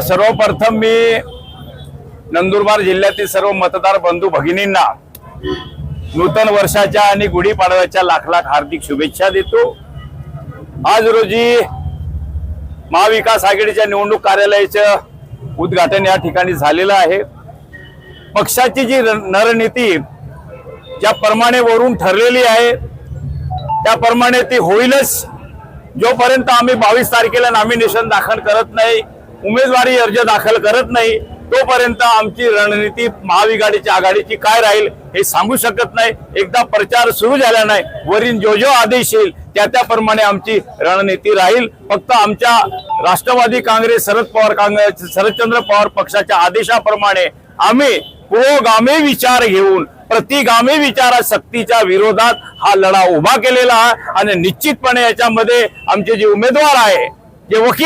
सर्वप्रथम मी नंदुरबार जिल्ह्यातील सर्व मतदार बंधू भगिनींना नूतन वर्षाच्या आणि गुढीपाडव्याच्या लाख लाख हार्दिक शुभेच्छा देतो। आज रोजी महाविकास आघाडीच्या निवडणूक कार्यालयाचं उद्घाटन या ठिकाणी झालेलं आहे। पक्षाची जी रणनीती ज्याप्रमाणे वरून ठरलेली आहे त्याप्रमाणे ती होईलच। जोपर्यंत आम्ही 22 तारखेला नॉमिनेशन दाखल करत नाही, उमेदवारी अर्ज दाखल करत नाही, तोपर्यंत आमची रणनीती महाविकास आघाडीची काय राहील हे सांगू शकत नाही। एकदा प्रचार सुरू झाला नाही, वरील जो आदेश येईल त्याप्रमाणे आमची रणनीती राहील। फक्त आमच्या राष्ट्रवादी काँग्रेस शरदचंद्र पवार पक्षाच्या आदेशाप्रमाणे आम्ही पुरोगामी विचार घेऊन प्रतिगामी विचारशक्तीच्या विरोधात हा लढा उभा केलेला आहे आणि निश्चितपणे याच्यामध्ये आमचे जे उमेदवार आहे, जे वकील